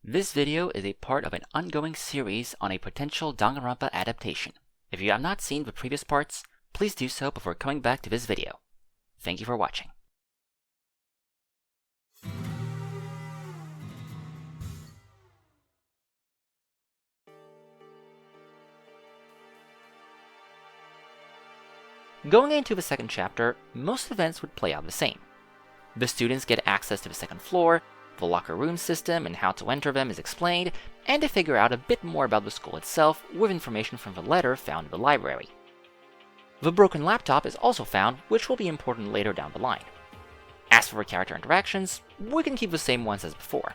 This video is a part of an ongoing series on a potential Danganronpa adaptation. If you have not seen the previous parts, please do so before coming back to this video. Thank you for watching. Going into the second chapter, most events would play out the same. The students get access to the second floor, the locker room system and how to enter them is explained, and they figure out a bit more about the school itself with information from the letter found in the library. The broken laptop is also found, which will be important later down the line. As for character interactions, we can keep the same ones as before.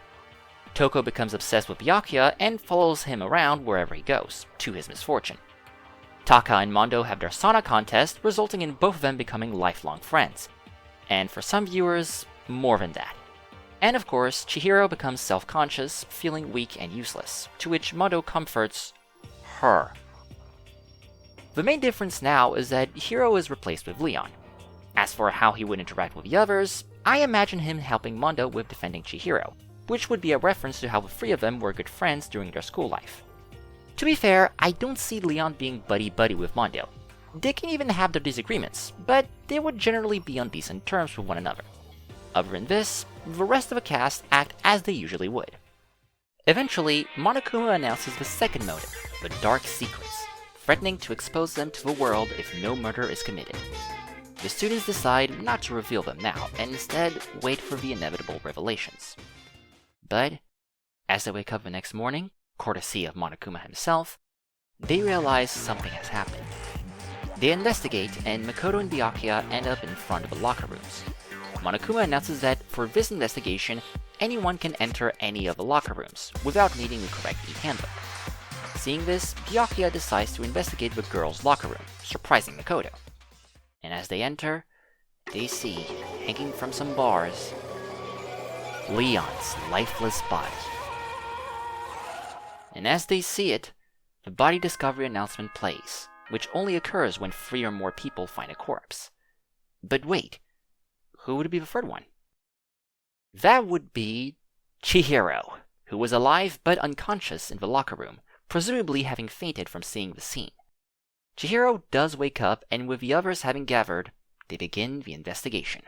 Toko becomes obsessed with Byakuya and follows him around wherever he goes, to his misfortune. Taka and Mondo have their sauna contest, resulting in both of them becoming lifelong friends. And for some viewers, more than that. And of course, Chihiro becomes self-conscious, feeling weak and useless, to which Mondo comforts her. The main difference now is that Hiro is replaced with Leon. As for how he would interact with the others, I imagine him helping Mondo with defending Chihiro, which would be a reference to how the three of them were good friends during their school life. To be fair, I don't see Leon being buddy-buddy with Mondo. They can even have their disagreements, but they would generally be on decent terms with one another. Other than this, the rest of the cast act as they usually would. Eventually, Monokuma announces the second motive, the dark secrets, threatening to expose them to the world if no murder is committed. The students decide not to reveal them now, and instead wait for the inevitable revelations. But, as they wake up the next morning, courtesy of Monokuma himself, they realize something has happened. They investigate, and Makoto and Byakuya end up in front of the locker rooms. Monokuma announces that for this investigation, anyone can enter any of the locker rooms, without needing the correct e-handbook. Seeing this, Byakuya decides to investigate the girls' locker room, surprising Makoto. And as they enter, they see, hanging from some bars, Leon's lifeless body. And as they see it, the body discovery announcement plays, which only occurs when 3 or more people find a corpse. But wait, who would be the third one? That would be Chihiro, who was alive but unconscious in the locker room, presumably having fainted from seeing the scene. Chihiro does wake up, and with the others having gathered, they begin the investigation.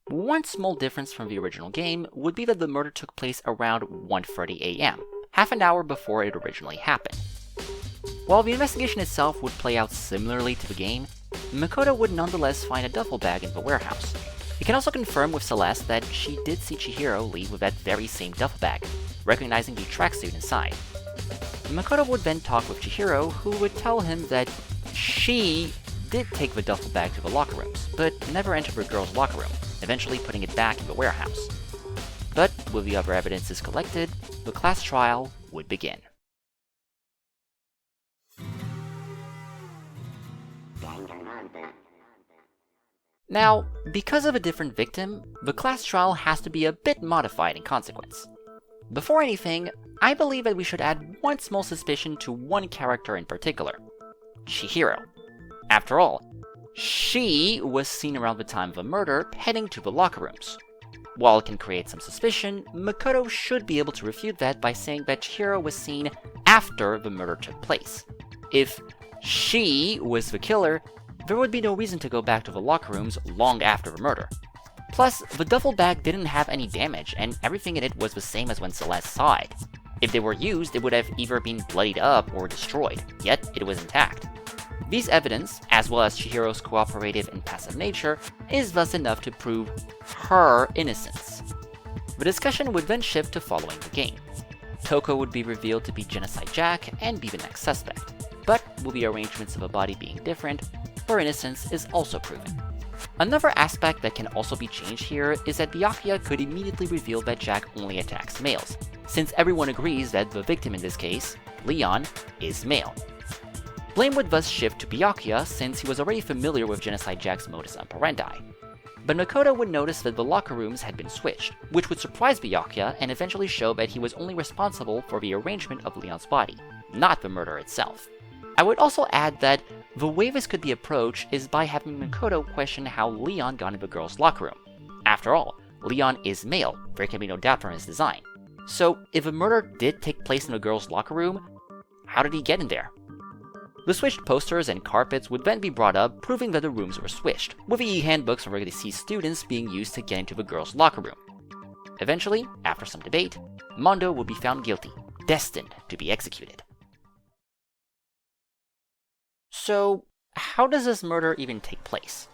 One small difference from the original game would be that the murder took place around 1:30 AM, half an hour before it originally happened. While the investigation itself would play out similarly to the game, Makoto would nonetheless find a duffel bag in the warehouse. He can also confirm with Celeste that she did see Chihiro leave with that very same duffel bag, recognizing the tracksuit inside. Makoto would then talk with Chihiro, who would tell him that she did take the duffel bag to the locker rooms, but never entered the girls' locker room, eventually putting it back in the warehouse. But with the other evidences collected, the class trial would begin. Now, because of a different victim, the class trial has to be a bit modified in consequence. Before anything, I believe that we should add one small suspicion to one character in particular, Chihiro. After all, she was seen around the time of the murder heading to the locker rooms. While it can create some suspicion, Makoto should be able to refute that by saying that Chihiro was seen after the murder took place. If she was the killer, there would be no reason to go back to the locker rooms long after the murder. Plus, the duffel bag didn't have any damage, and everything in it was the same as when Celeste saw it. If they were used, it would have either been bloodied up or destroyed, yet it was intact. These evidence, as well as Chihiro's cooperative and passive nature, is thus enough to prove her innocence. The discussion would then shift to following the game. Toko would be revealed to be Genocide Jack and be the next suspect, but with the arrangements of a body being different, her innocence is also proven. Another aspect that can also be changed here is that Byakuya could immediately reveal that Jack only attacks males, since everyone agrees that the victim in this case, Leon, is male. Blame would thus shift to Byakuya since he was already familiar with Genocide Jack's modus operandi. But Makoto would notice that the locker rooms had been switched, which would surprise Byakuya and eventually show that he was only responsible for the arrangement of Leon's body, not the murder itself. I would also add that the way this could be approached is by having Makoto question how Leon got into the girls' locker room. After all, Leon is male, there can be no doubt from his design. So if a murder did take place in a girl's locker room, how did he get in there? The switched posters and carpets would then be brought up, proving that the rooms were switched, with the handbooks of regularly deceased students being used to get into the girl's locker room. Eventually, after some debate, Mondo would be found guilty, destined to be executed. So, how does this murder even take place?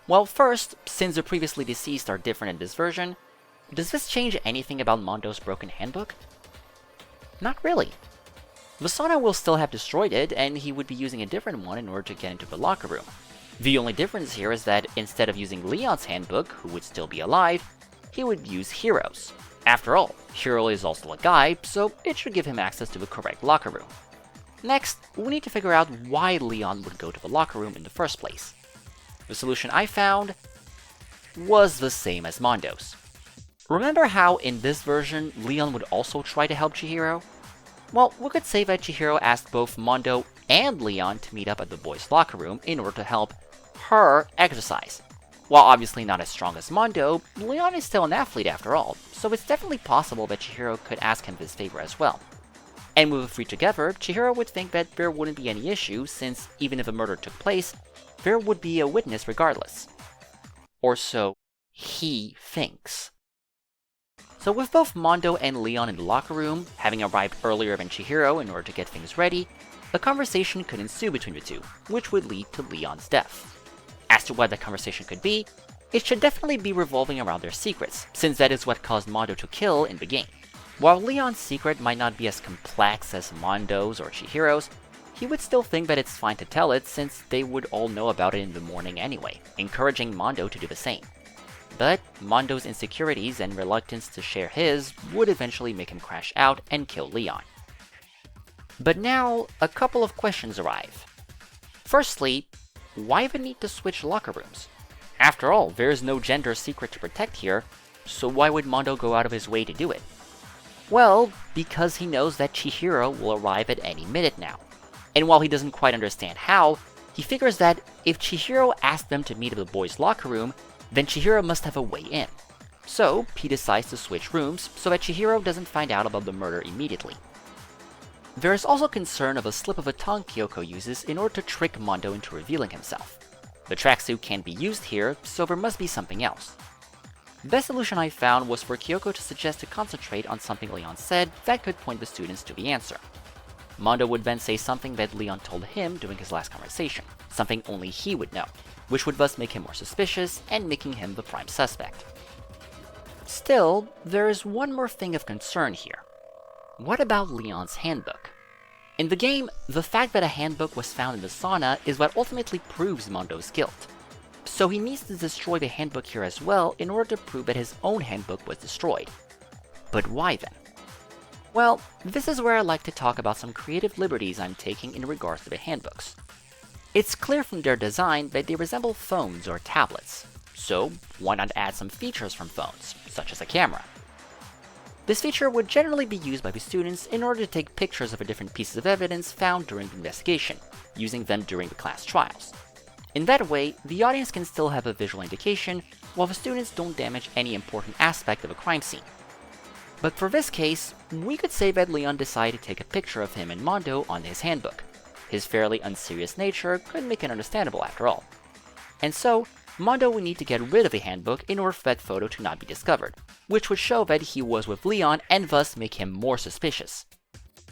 Well, first, since the previously deceased are different in this version, does this change anything about Mondo's broken handbook? Not really. The sauna will still have destroyed it, and he would be using a different one in order to get into the locker room. The only difference here is that instead of using Leon's handbook, who would still be alive, he would use Hiro's. After all, Chihiro is also a guy, so it should give him access to the correct locker room. Next, we need to figure out why Leon would go to the locker room in the first place. The solution I found was the same as Mondo's. Remember how in this version, Leon would also try to help Chihiro? Well, we could say that Chihiro asked both Mondo and Leon to meet up at the boys' locker room in order to help her exercise. While obviously not as strong as Mondo, Leon is still an athlete after all, so it's definitely possible that Chihiro could ask him this favor as well. And with the three together, Chihiro would think that there wouldn't be any issue, since even if a murder took place, there would be a witness regardless. Or so he thinks. So with both Mondo and Leon in the locker room, having arrived earlier than Chihiro in order to get things ready, a conversation could ensue between the two, which would lead to Leon's death. As to what that conversation could be, it should definitely be revolving around their secrets, since that is what caused Mondo to kill in the game. While Leon's secret might not be as complex as Mondo's or Chihiro's, he would still think that it's fine to tell it since they would all know about it in the morning anyway, encouraging Mondo to do the same. But Mondo's insecurities and reluctance to share his would eventually make him crash out and kill Leon. But now, a couple of questions arrive. Firstly, why the need to switch locker rooms? After all, there is no gender secret to protect here, so why would Mondo go out of his way to do it? Well, because he knows that Chihiro will arrive at any minute now. And while he doesn't quite understand how, he figures that if Chihiro asked them to meet at the boys' locker room, then Chihiro must have a way in. So, he decides to switch rooms so that Chihiro doesn't find out about the murder immediately. There is also concern of a slip of a tongue Kyoko uses in order to trick Mondo into revealing himself. The tracksuit can't be used here, so there must be something else. The best solution I found was for Kyoko to suggest to concentrate on something Leon said that could point the students to the answer. Mondo would then say something that Leon told him during his last conversation, something only he would know, which would thus make him more suspicious and making him the prime suspect. Still, there is one more thing of concern here. What about Leon's handbook? In the game, the fact that a handbook was found in the sauna is what ultimately proves Mondo's guilt. So he needs to destroy the handbook here as well in order to prove that his own handbook was destroyed. But why then? Well, this is where I like to talk about some creative liberties I'm taking in regards to the handbooks. It's clear from their design that they resemble phones or tablets, so why not add some features from phones, such as a camera? This feature would generally be used by the students in order to take pictures of the different pieces of evidence found during the investigation, using them during the class trials. In that way, the audience can still have a visual indication, while the students don't damage any important aspect of a crime scene. But for this case, we could say that Leon decided to take a picture of him and Mondo on his handbook. His fairly unserious nature could make it understandable after all. And so, Mondo would need to get rid of the handbook in order for that photo to not be discovered, which would show that he was with Leon and thus make him more suspicious.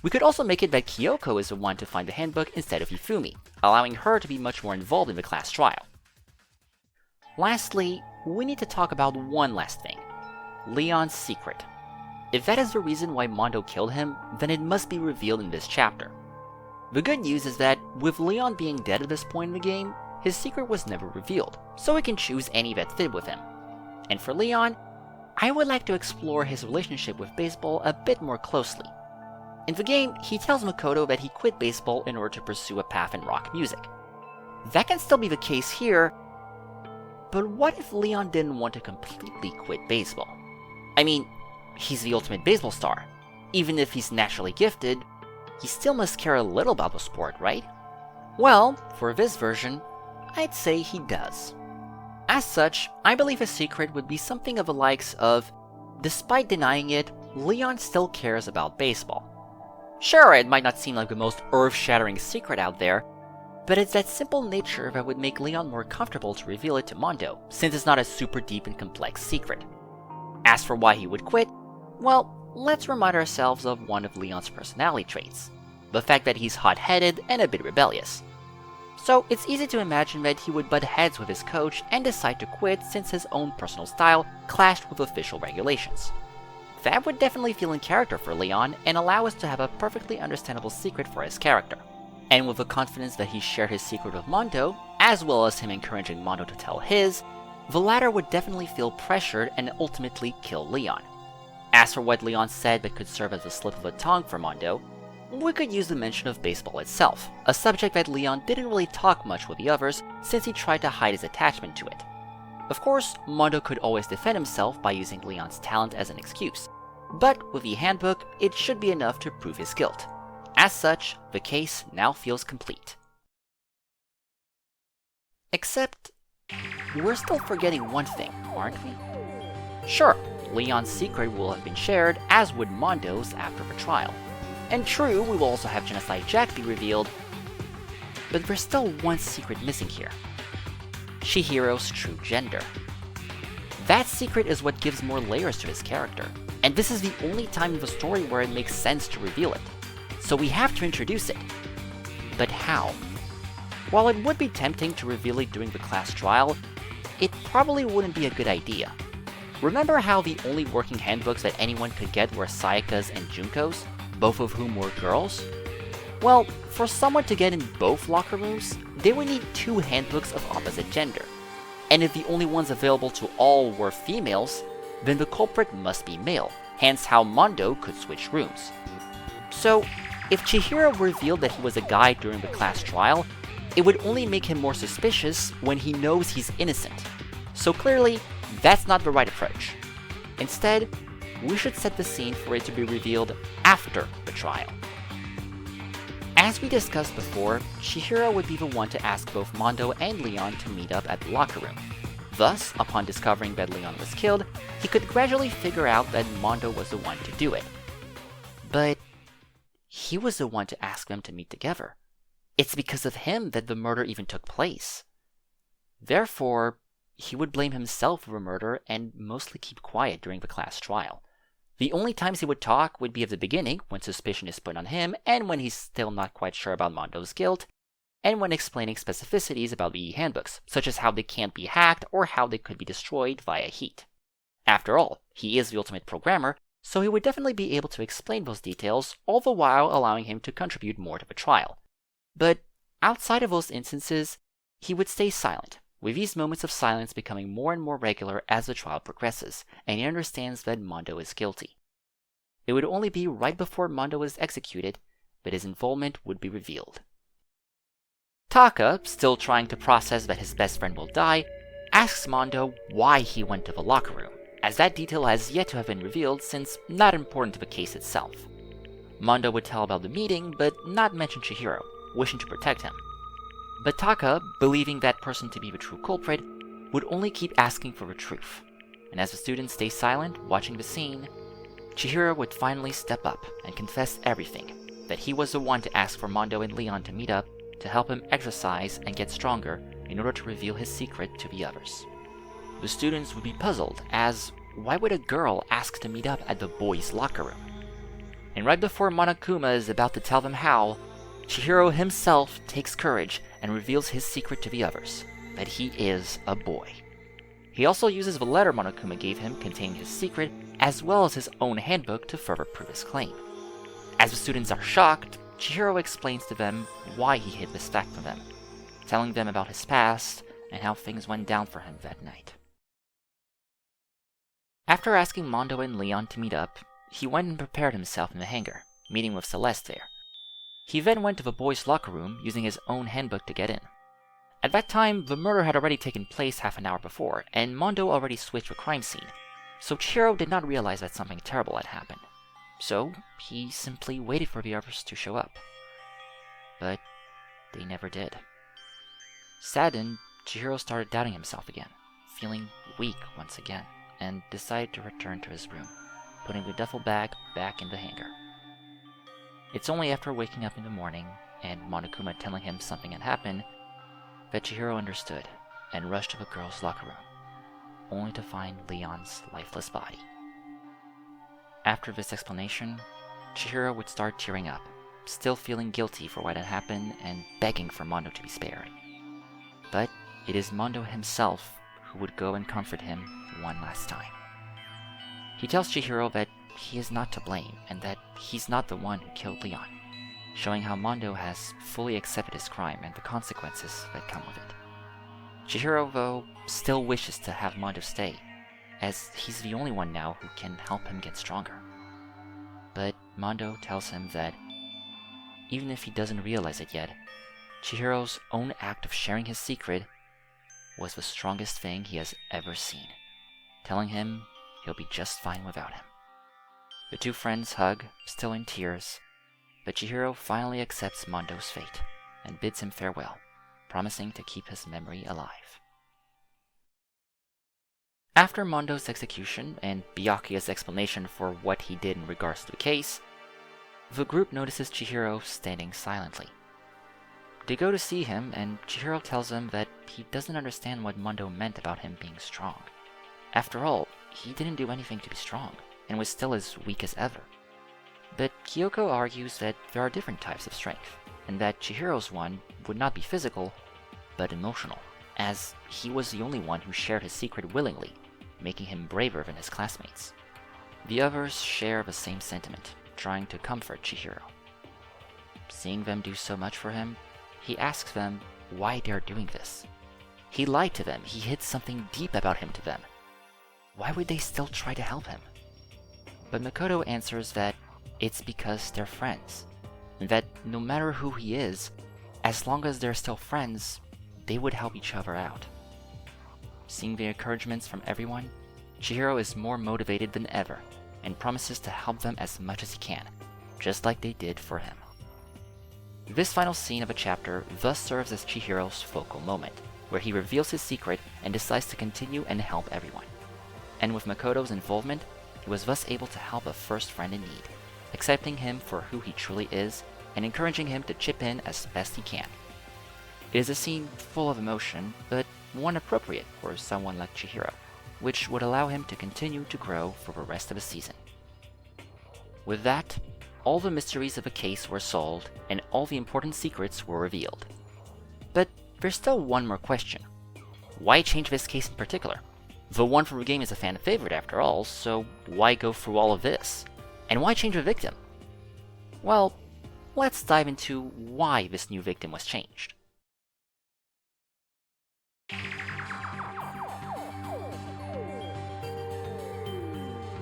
We could also make it that Kyoko is the one to find the handbook instead of Hifumi, allowing her to be much more involved in the class trial. Lastly, we need to talk about one last thing. Leon's secret. If that is the reason why Mondo killed him, then it must be revealed in this chapter. The good news is that, with Leon being dead at this point in the game, his secret was never revealed, so we can choose any that fit with him. And for Leon, I would like to explore his relationship with baseball a bit more closely. In the game, he tells Makoto that he quit baseball in order to pursue a path in rock music. That can still be the case here, but what if Leon didn't want to completely quit baseball? I mean, he's the ultimate baseball star. Even if he's naturally gifted, he still must care a little about the sport, right? Well, for this version, I'd say he does. As such, I believe his secret would be something of the likes of, despite denying it, Leon still cares about baseball. Sure, it might not seem like the most earth-shattering secret out there, but it's that simple nature that would make Leon more comfortable to reveal it to Mondo, since it's not a super deep and complex secret. As for why he would quit, well, let's remind ourselves of one of Leon's personality traits, the fact that he's hot-headed and a bit rebellious. So it's easy to imagine that he would butt heads with his coach and decide to quit since his own personal style clashed with official regulations. That would definitely feel in character for Leon and allow us to have a perfectly understandable secret for his character. And with the confidence that he shared his secret with Mondo, as well as him encouraging Mondo to tell his, the latter would definitely feel pressured and ultimately kill Leon. As for what Leon said that could serve as a slip of the tongue for Mondo, we could use the mention of baseball itself, a subject that Leon didn't really talk much with the others since he tried to hide his attachment to it. Of course, Mondo could always defend himself by using Leon's talent as an excuse, but with the handbook, it should be enough to prove his guilt. As such, the case now feels complete. Except, we're still forgetting one thing, aren't we? Sure, Leon's secret will have been shared, as would Mondo's after the trial. And true, we will also have Genocide Jack be revealed, but there's still one secret missing here. Chihiro's true gender. That secret is what gives more layers to his character, and this is the only time in the story where it makes sense to reveal it. So we have to introduce it. But how? While it would be tempting to reveal it during the class trial, it probably wouldn't be a good idea. Remember how the only working handbooks that anyone could get were Sayaka's and Junko's, both of whom were girls? Well, for someone to get in both locker rooms, they would need 2 handbooks of opposite gender. And if the only ones available to all were females, then the culprit must be male, hence how Mondo could switch rooms. So, if Chihiro revealed that he was a guy during the class trial, it would only make him more suspicious when he knows he's innocent. So clearly, that's not the right approach. Instead, we should set the scene for it to be revealed after the trial. As we discussed before, Chihiro would be the one to ask both Mondo and Leon to meet up at the locker room. Thus, upon discovering that Leon was killed, he could gradually figure out that Mondo was the one to do it. But he was the one to ask them to meet together. It's because of him that the murder even took place. Therefore, he would blame himself for the murder and mostly keep quiet during the class trial. The only times he would talk would be at the beginning, when suspicion is put on him, and when he's still not quite sure about Mondo's guilt, and when explaining specificities about the handbooks, such as how they can't be hacked or how they could be destroyed via heat. After all, he is the ultimate programmer, so he would definitely be able to explain those details, all the while allowing him to contribute more to the trial. But outside of those instances, he would stay silent, with these moments of silence becoming more and more regular as the trial progresses, and he understands that Mondo is guilty. It would only be right before Mondo is executed, but his involvement would be revealed. Taka, still trying to process that his best friend will die, asks Mondo why he went to the locker room, as that detail has yet to have been revealed since not important to the case itself. Mondo would tell about the meeting, but not mention Chihiro, wishing to protect him. But Taka, believing that person to be the true culprit, would only keep asking for the truth. And as the students stay silent, watching the scene, Chihiro would finally step up and confess everything, that he was the one to ask for Mondo and Leon to meet up to help him exercise and get stronger in order to reveal his secret to the others. The students would be puzzled, as why would a girl ask to meet up at the boys' locker room? And right before Monokuma is about to tell them how, Chihiro himself takes courage and reveals his secret to the others, that he is a boy. He also uses the letter Monokuma gave him containing his secret, as well as his own handbook to further prove his claim. As the students are shocked, Chihiro explains to them why he hid this fact from them, telling them about his past and how things went down for him that night. After asking Mondo and Leon to meet up, he went and prepared himself in the hangar, meeting with Celeste there. He then went to the boys' locker room using his own handbook to get in. At that time, the murder had already taken place half an hour before, and Mondo already switched the crime scene, so Chihiro did not realize that something terrible had happened. So, he simply waited for the others to show up. But they never did. Saddened, Chihiro started doubting himself again, feeling weak once again, and decided to return to his room, putting the duffel bag back in the hanger. It's only after waking up in the morning and Monokuma telling him something had happened that Chihiro understood and rushed to the girls' locker room, only to find Leon's lifeless body. After this explanation, Chihiro would start tearing up, still feeling guilty for what had happened and begging for Mondo to be spared. But it is Mondo himself who would go and comfort him one last time. He tells Chihiro that he is not to blame and that he's not the one who killed Leon, showing how Mondo has fully accepted his crime and the consequences that come with it. Chihiro, though, still wishes to have Mondo stay, as he's the only one now who can help him get stronger. But Mondo tells him that even if he doesn't realize it yet, Chihiro's own act of sharing his secret was the strongest thing he has ever seen, telling him he'll be just fine without him. The two friends hug, still in tears, but Chihiro finally accepts Mondo's fate and bids him farewell, promising to keep his memory alive. After Mondo's execution and Byakuya's explanation for what he did in regards to the case, the group notices Chihiro standing silently. They go to see him, and Chihiro tells them that he doesn't understand what Mondo meant about him being strong. After all, he didn't do anything to be strong, and was still as weak as ever. But Kyoko argues that there are different types of strength, and that Chihiro's one would not be physical, but emotional, as he was the only one who shared his secret willingly, making him braver than his classmates. The others share the same sentiment, trying to comfort Chihiro. Seeing them do so much for him, he asks them why they're doing this. He lied to them, he hid something deep about him to them. Why would they still try to help him? But Makoto answers that it's because they're friends, and that no matter who he is, as long as they're still friends, they would help each other out. Seeing the encouragements from everyone, Chihiro is more motivated than ever, and promises to help them as much as he can, just like they did for him. This final scene of a chapter thus serves as Chihiro's focal moment, where he reveals his secret and decides to continue and help everyone. And with Makoto's involvement, he was thus able to help a first friend in need, accepting him for who he truly is, and encouraging him to chip in as best he can. It is a scene full of emotion, but one appropriate for someone like Chihiro, which would allow him to continue to grow for the rest of the season. With that, all the mysteries of the case were solved, and all the important secrets were revealed. But there's still one more question. Why change this case in particular? The one from the game is a fan favorite after all, so why go through all of this? And why change the victim? Well, let's dive into why this new victim was changed.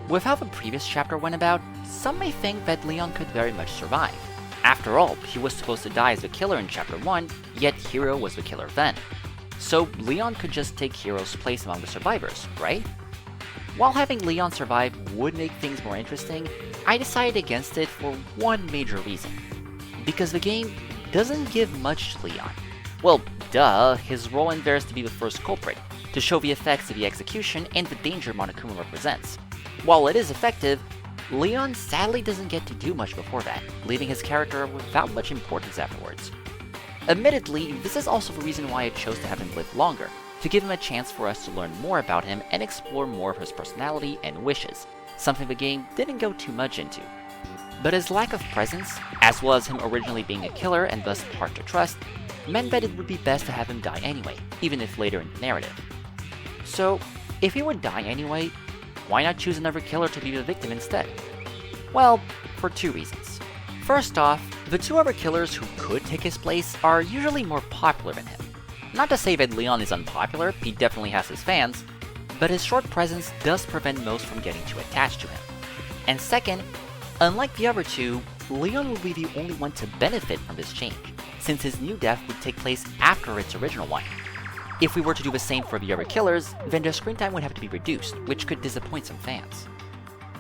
With how the previous chapter went about, some may think that Leon could very much survive. After all, he was supposed to die as the killer in Chapter 1, yet Hiro was the killer then. So Leon could just take Hiro's place among the survivors, right? While having Leon survive would make things more interesting, I decided against it for one major reason. Because the game doesn't give much to Leon. Well, duh, his role in there is to be the first culprit, to show the effects of the execution and the danger Monokuma represents. While it is effective, Leon sadly doesn't get to do much before that, leaving his character without much importance afterwards. Admittedly, this is also the reason why I chose to have him live longer, to give him a chance for us to learn more about him and explore more of his personality and wishes, something the game didn't go too much into. But his lack of presence, as well as him originally being a killer and thus hard to trust, meant that it would be best to have him die anyway, even if later in the narrative. So, if he would die anyway, why not choose another killer to be the victim instead? Well, for two reasons. First off, the two other killers who could take his place are usually more popular than him. Not to say that Leon is unpopular, he definitely has his fans, but his short presence does prevent most from getting too attached to him. And second, unlike the other two, Leon will be the only one to benefit from this change, since his new death would take place after its original one. If we were to do the same for the other killers, then their screen time would have to be reduced, which could disappoint some fans.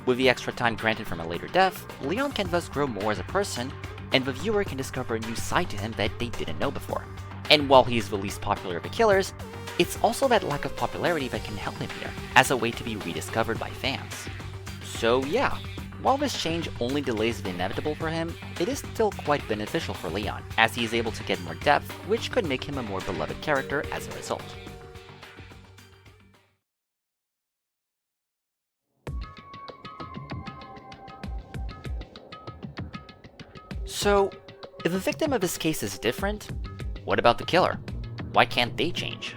With the extra time granted from a later death, Leon can thus grow more as a person, and the viewer can discover a new side to him that they didn't know before. And while he's the least popular of the killers, it's also that lack of popularity that can help him here, as a way to be rediscovered by fans. So yeah, while this change only delays the inevitable for him, it is still quite beneficial for Leon, as he is able to get more depth, which could make him a more beloved character as a result. So, if the victim of this case is different, what about the killer? Why can't they change?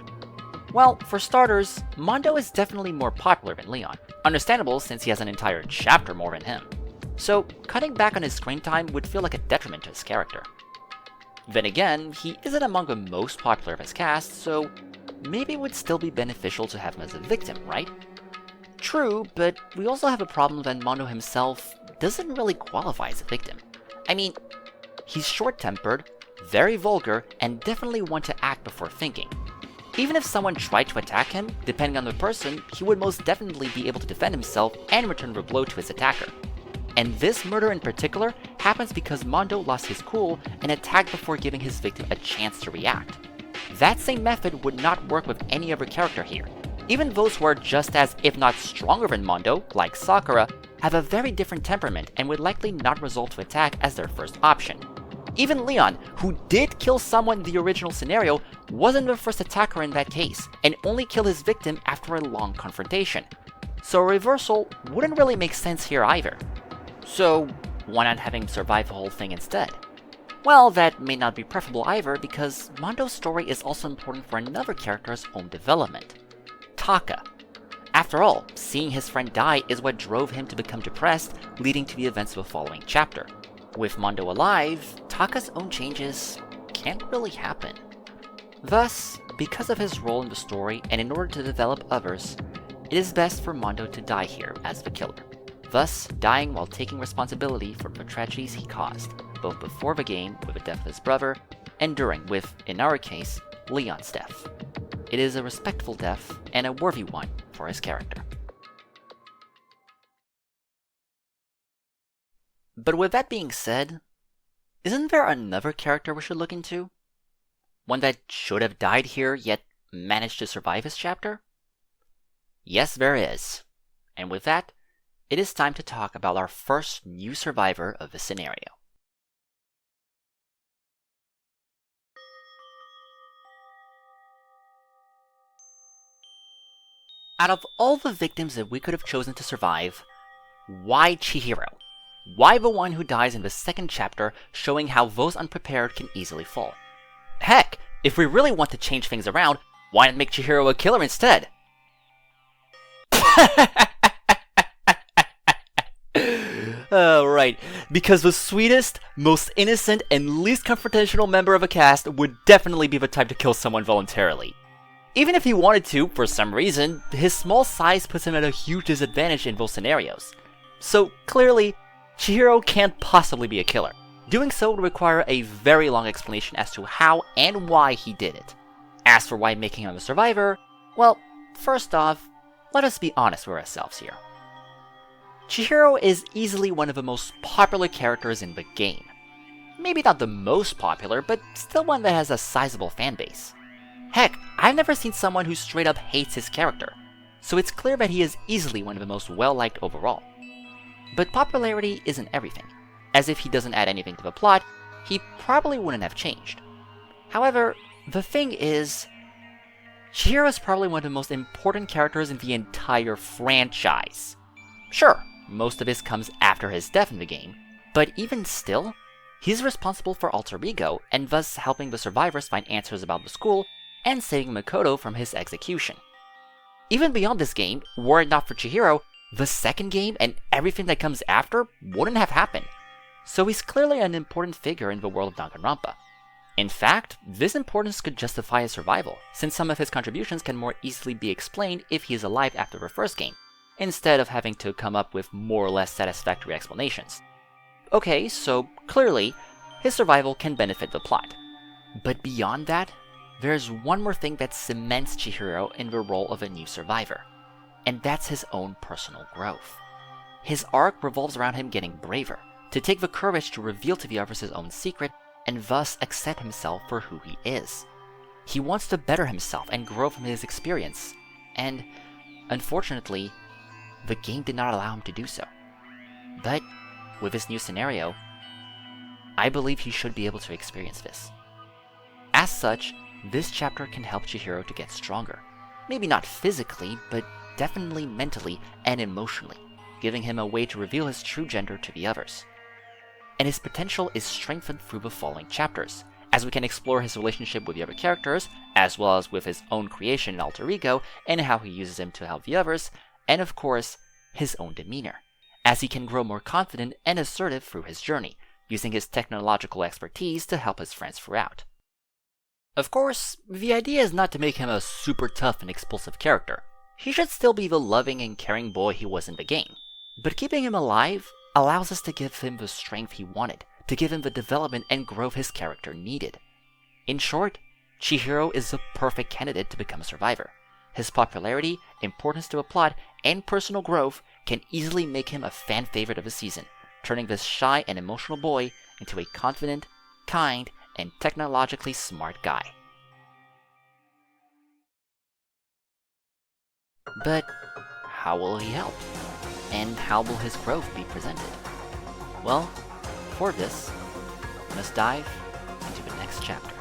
Well, for starters, Mondo is definitely more popular than Leon. Understandable since he has an entire chapter more than him. So, cutting back on his screen time would feel like a detriment to his character. Then again, he isn't among the most popular of his cast, so maybe it would still be beneficial to have him as a victim, right? True, but we also have a problem that Mondo himself doesn't really qualify as a victim. I mean, he's short-tempered, very vulgar, and definitely one to act before thinking. Even if someone tried to attack him, depending on the person, he would most definitely be able to defend himself and return the blow to his attacker. And this murder in particular happens because Mondo lost his cool and attacked before giving his victim a chance to react. That same method would not work with any other character here. Even those who are just as, if not stronger than Mondo, like Sakura, have a very different temperament and would likely not resort to attack as their first option. Even Leon, who did kill someone in the original scenario, wasn't the first attacker in that case, and only killed his victim after a long confrontation. So a reversal wouldn't really make sense here either. So why not have him survive the whole thing instead? Well, that may not be preferable either, because Mondo's story is also important for another character's own development. Taka. After all, seeing his friend die is what drove him to become depressed, leading to the events of the following chapter. With Mondo alive, Taka's own changes can't really happen. Thus, because of his role in the story and in order to develop others, it is best for Mondo to die here as the killer, thus dying while taking responsibility for the tragedies he caused, both before the game with the death of his brother, and during with, in our case, Leon's death. It is a respectful death and a worthy one for his character. But with that being said, isn't there another character we should look into? One that should have died here, yet managed to survive his chapter? Yes, there is. And with that, it is time to talk about our first new survivor of the scenario. Out of all the victims that we could have chosen to survive, why Chihiro? Why the one who dies in the second chapter, showing how those unprepared can easily fall? Heck, if we really want to change things around, why not make Chihiro a killer instead? Oh, right, because the sweetest, most innocent, and least confrontational member of a cast would definitely be the type to kill someone voluntarily. Even if he wanted to, for some reason, his small size puts him at a huge disadvantage in those scenarios. So clearly, Chihiro can't possibly be a killer. Doing so would require a very long explanation as to how and why he did it. As for why making him a survivor, well, first off, let us be honest with ourselves here. Chihiro is easily one of the most popular characters in the game. Maybe not the most popular, but still one that has a sizable fanbase. Heck, I've never seen someone who straight up hates his character, so it's clear that he is easily one of the most well-liked overall. But popularity isn't everything, as if he doesn't add anything to the plot, he probably wouldn't have changed. However, the thing is, Chihiro is probably one of the most important characters in the entire franchise. Sure, most of this comes after his death in the game, but even still, he's responsible for Alter Ego, and thus helping the survivors find answers about the school, and saving Makoto from his execution. Even beyond this game, were it not for Chihiro, the second game and everything that comes after wouldn't have happened. So he's clearly an important figure in the world of Danganronpa. In fact, this importance could justify his survival, since some of his contributions can more easily be explained if he is alive after the first game, instead of having to come up with more or less satisfactory explanations. Okay, so clearly, his survival can benefit the plot. But beyond that, there's one more thing that cements Chihiro in the role of a new survivor, and that's his own personal growth. His arc revolves around him getting braver, to take the courage to reveal to the others his own secret, and thus accept himself for who he is. He wants to better himself and grow from his experience, and unfortunately, the game did not allow him to do so. But with this new scenario, I believe he should be able to experience this. As such, this chapter can help Chihiro to get stronger. Maybe not physically, but definitely mentally and emotionally, giving him a way to reveal his true gender to the others. And his potential is strengthened through the following chapters, as we can explore his relationship with the other characters, as well as with his own creation and alter ego, and how he uses him to help the others, and of course, his own demeanor, as he can grow more confident and assertive through his journey, using his technological expertise to help his friends throughout. Of course, the idea is not to make him a super tough and explosive character. He should still be the loving and caring boy he was in the game. But keeping him alive allows us to give him the strength he wanted, to give him the development and growth his character needed. In short, Chihiro is the perfect candidate to become a survivor. His popularity, importance to the plot, and personal growth can easily make him a fan favorite of the season, turning this shy and emotional boy into a confident, kind, and technologically smart guy. But how will he help? And how will his growth be presented? Well, for this, we must dive into the next chapter.